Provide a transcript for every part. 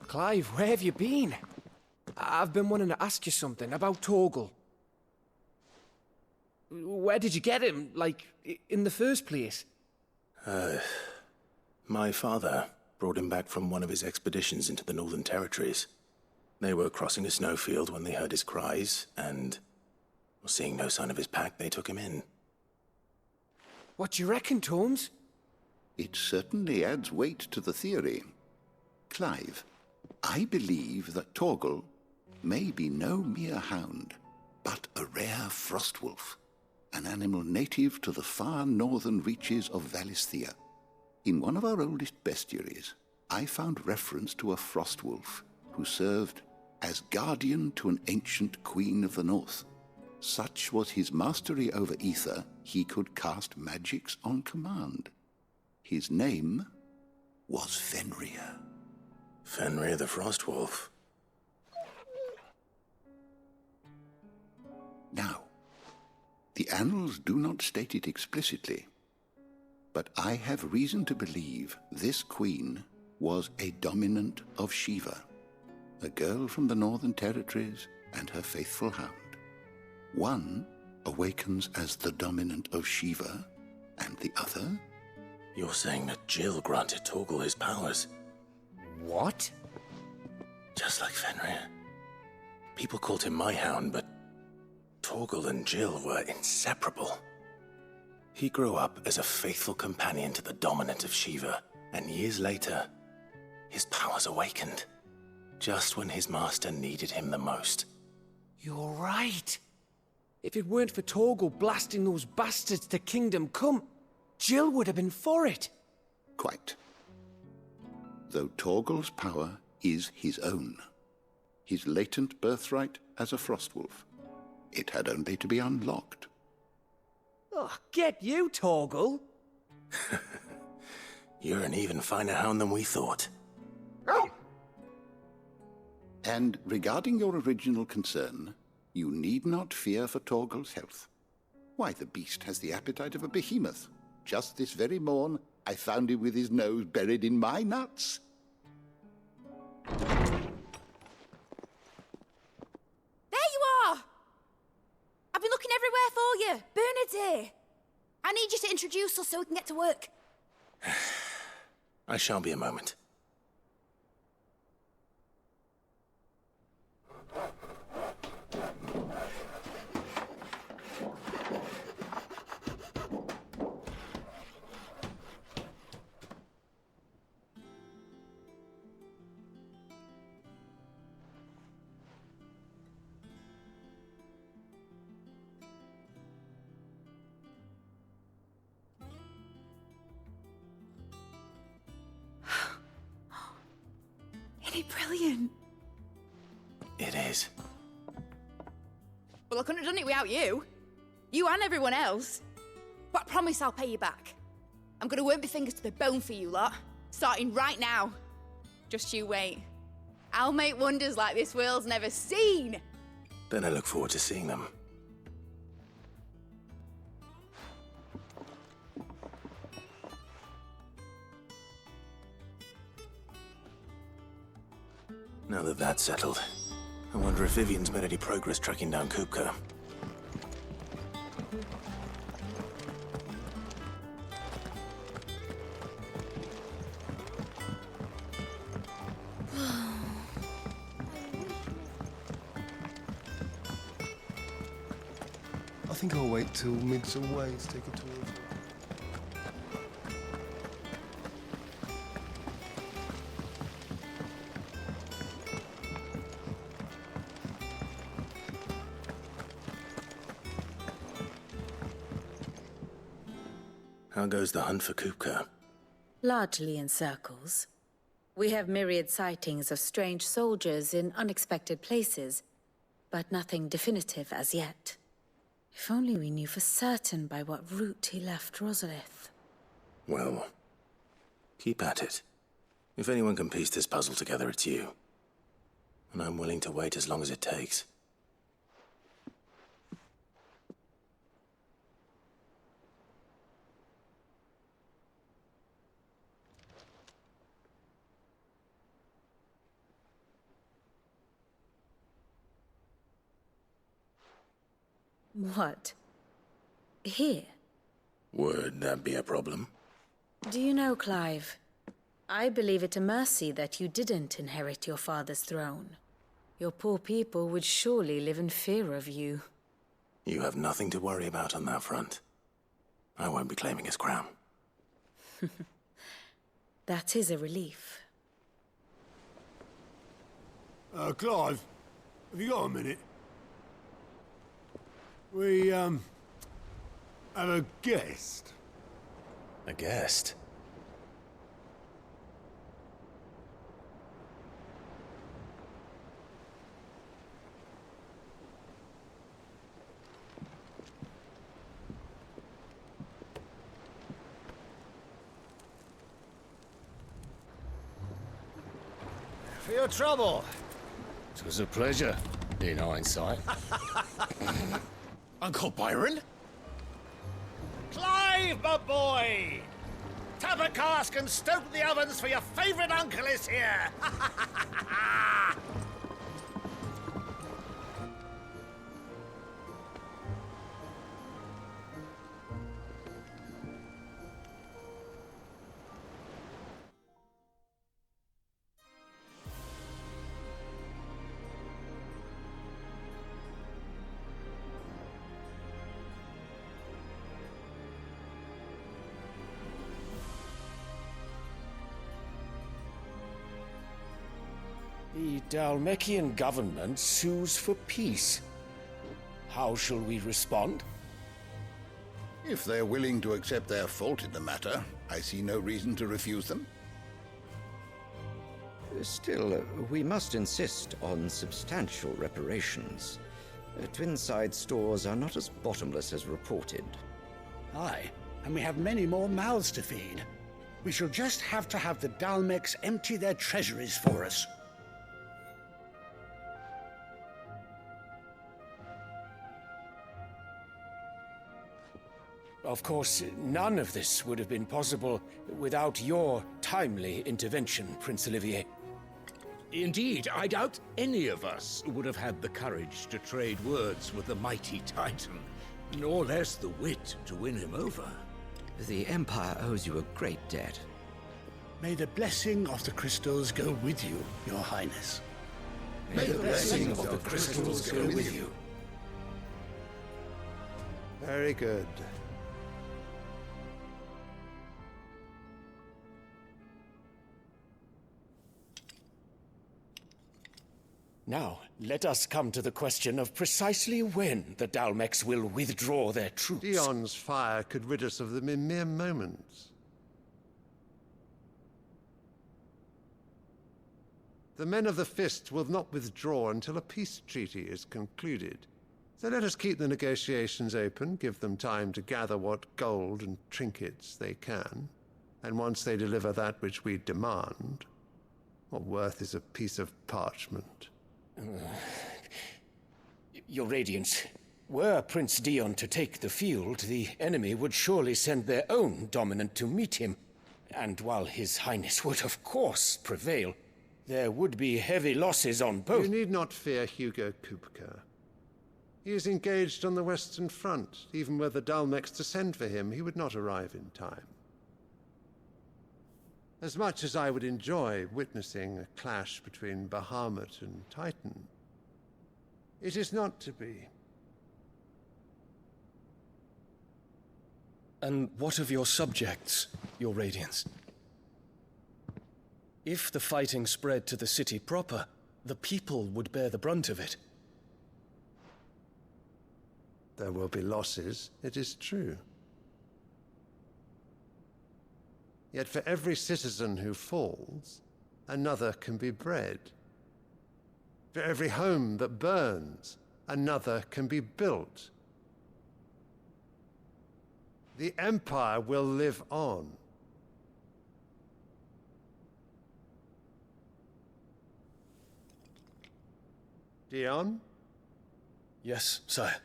Clive, where have you been? I've been wanting to ask you something about Torgal. Where did you get him, like, in the first place? My father brought him back from one of his expeditions into the Northern Territories. They were crossing a snowfield when they heard his cries, and, seeing no sign of his pack, they took him in. What do you reckon, Tomes? It certainly adds weight to the theory. Clive, I believe that Torgal may be no mere hound, but a rare frostwolf, an animal native to the far northern reaches of Valisthea. In one of our oldest bestiaries, I found reference to a frostwolf who served as guardian to an ancient queen of the north. Such was his mastery over ether, he could cast magics on command. His name was Fenrir. Fenrir the Frostwolf. Now, the annals do not state it explicitly, but I have reason to believe this queen was a dominant of Shiva, a girl from the Northern Territories and her faithful hound. One awakens as the dominant of Shiva, and the other? You're saying that Jill granted Torgal his powers? What? Just like Fenrir. People called him my hound, but Torgal and Jill were inseparable. He grew up as a faithful companion to the dominant of Shiva, and years later, his powers awakened, just when his master needed him the most. You're right. If it weren't for Torgal blasting those bastards to Kingdom Come, Jill would have been for it. Quite. Though Torgal's power is his own, his latent birthright as a Frostwolf, it had only to be unlocked. Oh, get you, Torgal! You're an even finer hound than we thought. And regarding your original concern, you need not fear for Torgal's health. Why, the beast has the appetite of a behemoth. Just this very morn, I found him with his nose buried in my nuts. There you are! I've been looking everywhere for you. Bernard's here. I need you to introduce us so we can get to work. I shan't be a moment. Isn't it brilliant? It is. Well, I couldn't have done it without you. You and everyone else. But I promise I'll pay you back. I'm gonna work my fingers to the bone for you lot. Starting right now. Just you wait. I'll make wonders like this world's never seen. Then I look forward to seeing them. Now that that's settled, I wonder if Vivian's made any progress tracking down Kupka. I think I'll wait till Mig's away to take it towards her. How goes the hunt for Kupka? Largely in circles. We have myriad sightings of strange soldiers in unexpected places, but nothing definitive as yet. If only we knew for certain by what route he left Rosalith. Well, keep at it. If anyone can piece this puzzle together, it's you. And I'm willing to wait as long as it takes. What? Here? Would that be a problem? Do you know, Clive? I believe it a mercy that you didn't inherit your father's throne. Your poor people would surely live in fear of you. You have nothing to worry about on that front. I won't be claiming his crown. That is a relief. Clive, have you got a minute? We, have a guest. A guest? For your trouble. It was a pleasure, in hindsight. Uncle Byron? Clive, my boy! Tap a cask and stoke the ovens for your favourite uncle is here! The Dhalmekian government sues for peace. How shall we respond? If they're willing to accept their fault in the matter, I see no reason to refuse them. Still, we must insist on substantial reparations. Twinside stores are not as bottomless as reported. Aye, and we have many more mouths to feed. We shall just have to have the Dhalmex empty their treasuries for us. Of course, none of this would have been possible without your timely intervention, Prince Olivier. Indeed, I doubt any of us would have had the courage to trade words with the mighty Titan, nor less the wit to win him over. The Empire owes you a great debt. May the blessing of the crystals go with you, Your Highness. May the blessing of the crystals go with you. Very good. Now, let us come to the question of precisely when the Dhalmex will withdraw their troops. Dion's fire could rid us of them in mere moments. The men of the Fist will not withdraw until a peace treaty is concluded. So let us keep the negotiations open, give them time to gather what gold and trinkets they can, and once they deliver that which we demand, what worth is a piece of parchment? Your Radiance, were Prince Dion to take the field, the enemy would surely send their own dominant to meet him. And while His Highness would of course prevail, there would be heavy losses on both. You need not fear Hugo Kupka. He is engaged on the Western Front. Even were the Dhalmex to send for him, he would not arrive in time. As much as I would enjoy witnessing a clash between Bahamut and Titan, it is not to be. And what of your subjects, Your Radiance? If the fighting spread to the city proper, the people would bear the brunt of it. There will be losses, it is true. Yet for every citizen who falls, another can be bred. For every home that burns, another can be built. The Empire will live on. Dion? Yes, sire.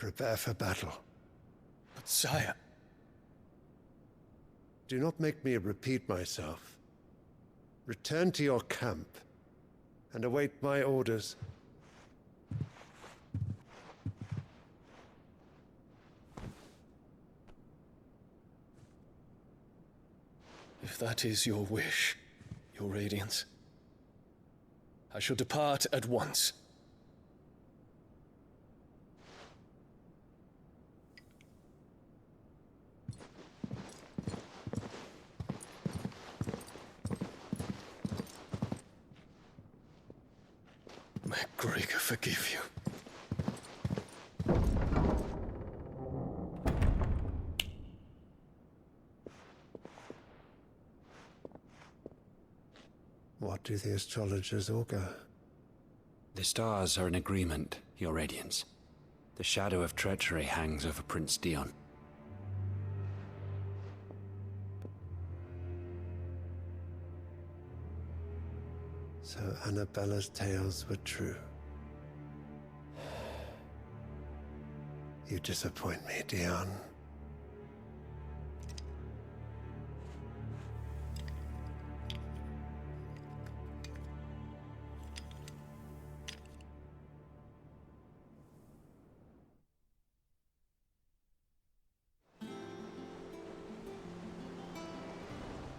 prepare for battle. But sire... Do not make me repeat myself. Return to your camp and await my orders. If that is your wish, Your Radiance, I shall depart at once. May Gregor forgive you. What do the astrologers augur? The stars are in agreement, Your Radiance. The shadow of treachery hangs over Prince Dion. So Annabella's tales were true. You disappoint me, Dion.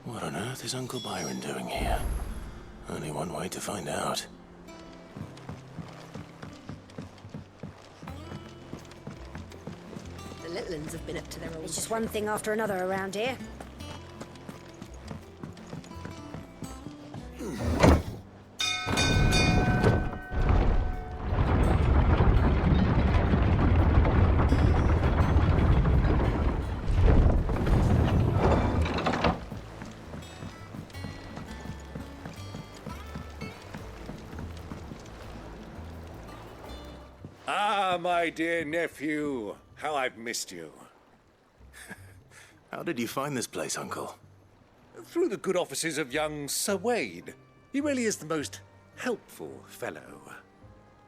What on earth is Uncle Byron doing here? Only one way to find out. The Litlins have been up to their old... It's just one thing after another around here. Ah, my dear nephew. How I've missed you. How did you find this place, Uncle? Through the good offices of young Sir Wade. He really is the most helpful fellow.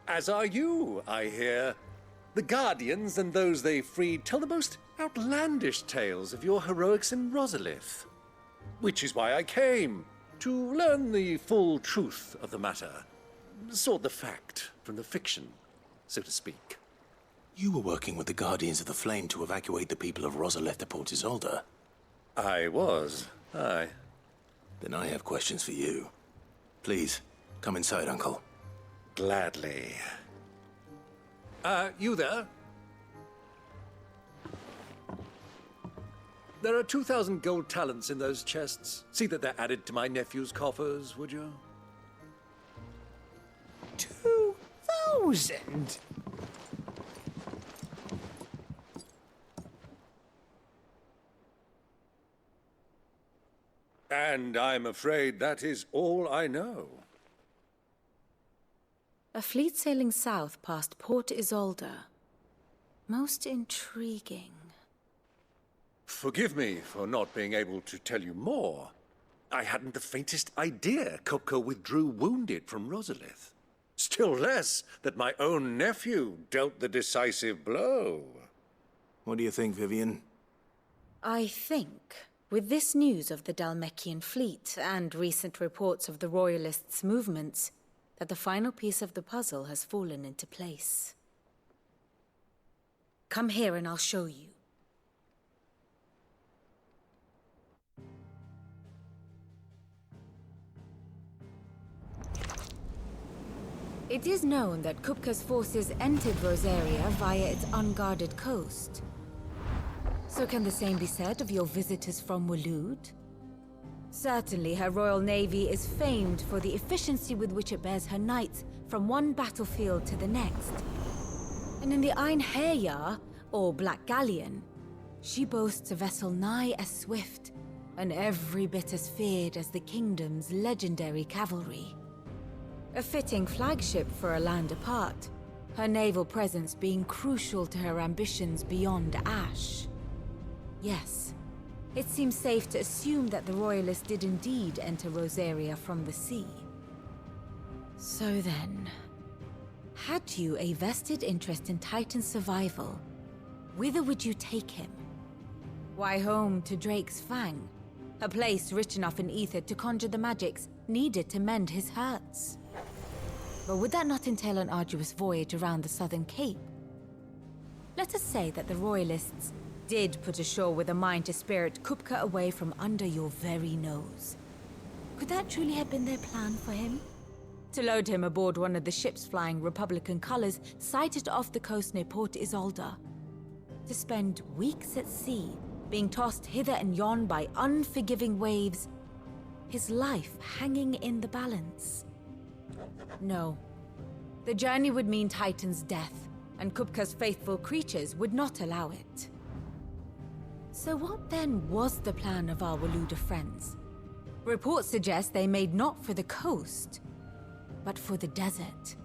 As are you, I hear. The Guardians and those they freed tell the most outlandish tales of your heroics in Rosalith. Which is why I came, to learn the full truth of the matter. Sort the fact from the fiction, so to speak. You were working with the Guardians of the Flame to evacuate the people of Rosalith to Port Isolde. I was, aye. Then I have questions for you. Please, come inside, Uncle. Gladly. You there? There are 2,000 gold talents in those chests. See that they're added to my nephew's coffers, would you? 2,000? And I'm afraid that is all I know. A fleet sailing south past Port Isolde. Most intriguing. Forgive me for not being able to tell you more. I hadn't the faintest idea Kupka withdrew wounded from Rosalith. Still less that my own nephew dealt the decisive blow. What do you think, Vivian? I think, with this news of the Dhalmekian fleet and recent reports of the Royalists' movements, that the final piece of the puzzle has fallen into place. Come here and I'll show you. It is known that Kupka's forces entered Rosaria via its unguarded coast. So can the same be said of your visitors from Waloed? Certainly her Royal Navy is famed for the efficiency with which it bears her knights from one battlefield to the next. And in the Einherjar, or Black Galleon, she boasts a vessel nigh as swift, and every bit as feared as the kingdom's legendary cavalry. A fitting flagship for a land apart, her naval presence being crucial to her ambitions beyond Ash. Yes, it seems safe to assume that the Royalists did indeed enter Rosaria from the sea. So then, Had you a vested interest in Titan's survival, whither would you take him? Why, home to Drake's Fang, a place rich enough in ether to conjure the magics needed to mend his hurts. But would that not entail an arduous voyage around the Southern Cape? Let us say that the Royalists did put ashore with a mind to spirit Kupka away from under your very nose. Could that truly have been their plan for him? To load him aboard one of the ships flying Republican colors sighted off the coast near Port Isolde. To spend weeks at sea, being tossed hither and yon by unforgiving waves, his life hanging in the balance. No. The journey would mean Titan's death, and Kupka's faithful creatures would not allow it. So what then was the plan of our Waluda friends? Reports suggest they made not for the coast, but for the desert.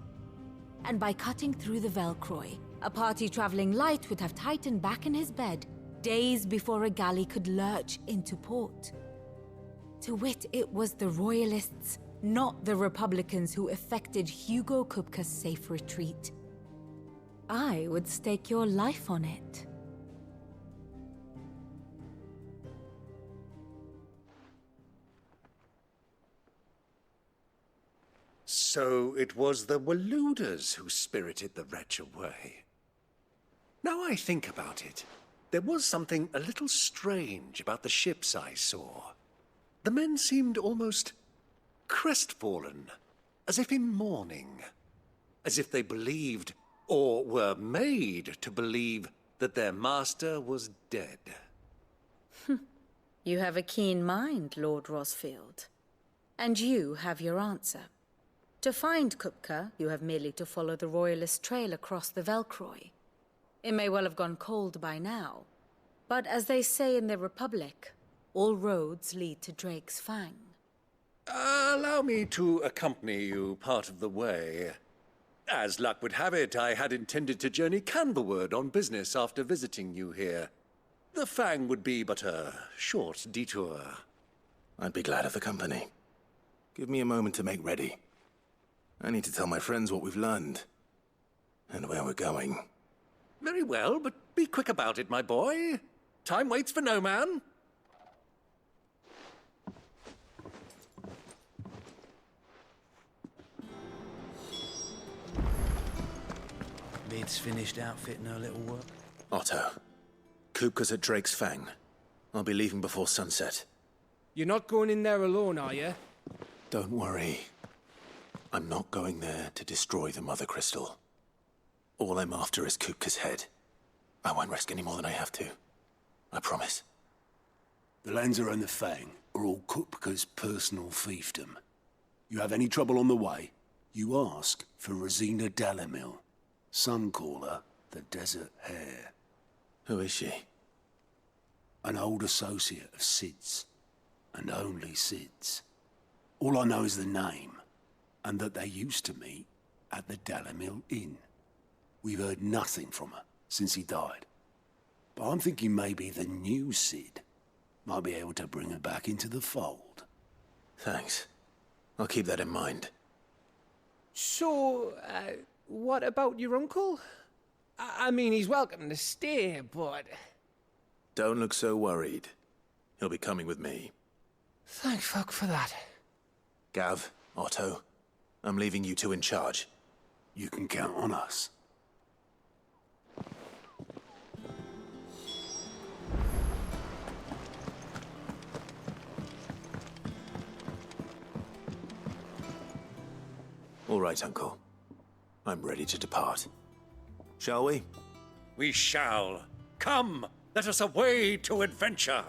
And by cutting through the Velcroy, a party traveling light would have Titan back in his bed days before a galley could lurch into port. To wit, it was the Royalists, not the Republicans, who effected Hugo Kupka's safe retreat. I would stake your life on it. So it was the Waludas who spirited the wretch away. Now I think about it, there was something a little strange about the ships I saw. The men seemed almost crestfallen, as if in mourning, as if they believed, or were made to believe, that their master was dead. You have a keen mind, Lord Rosfield. And you have your answer. To find Kupka, you have merely to follow the Royalist trail across the Velcroy. It may well have gone cold by now, but as they say in the Republic, all roads lead to Drake's Fang. Allow me to accompany you part of the way. As luck would have it, I had intended to journey Candlewood on business after visiting you here. The Fang would be but a short detour. I'd be glad of the company. Give me a moment to make ready. I need to tell my friends what we've learned, and where we're going. Very well, but be quick about it, my boy. Time waits for no man. Mid's finished outfitting her little work. Otto, Kupka's at Drake's Fang. I'll be leaving before sunset. You're not going in there alone, are you? Don't worry. I'm not going there to destroy the Mother Crystal. All I'm after is Kupka's head. I won't risk any more than I have to. I promise. The Lanza and the Fang are all Kupka's personal fiefdom. You have any trouble on the way, you ask for Rosina Dalamil. Some call her the Desert Hare. Who is she? An old associate of Sid's, and only Sid's. All I know is the name, and that they used to meet at the Dalamil Inn. We've heard nothing from her since he died. But I'm thinking maybe the new Sid might be able to bring her back into the fold. Thanks. I'll keep that in mind. So, what about your uncle? I mean, he's welcome to stay, but... Don't look so worried. He'll be coming with me. Thank fuck for that. Gav, Otto, I'm leaving you two in charge. You can count on us. All right, Uncle. I'm ready to depart. Shall we? We shall. Come, let us away to adventure.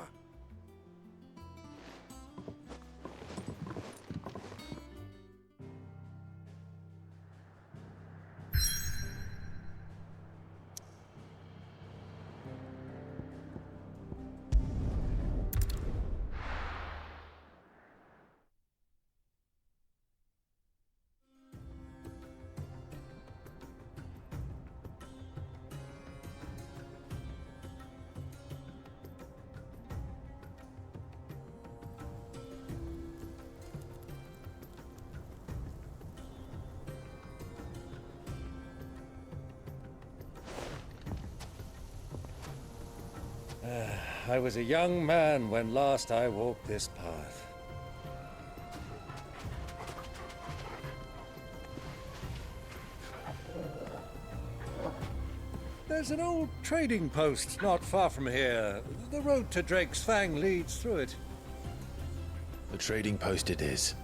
I was a young man when last I walked this path. There's an old trading post not far from here. The road to Drake's Fang leads through it. The trading post it is.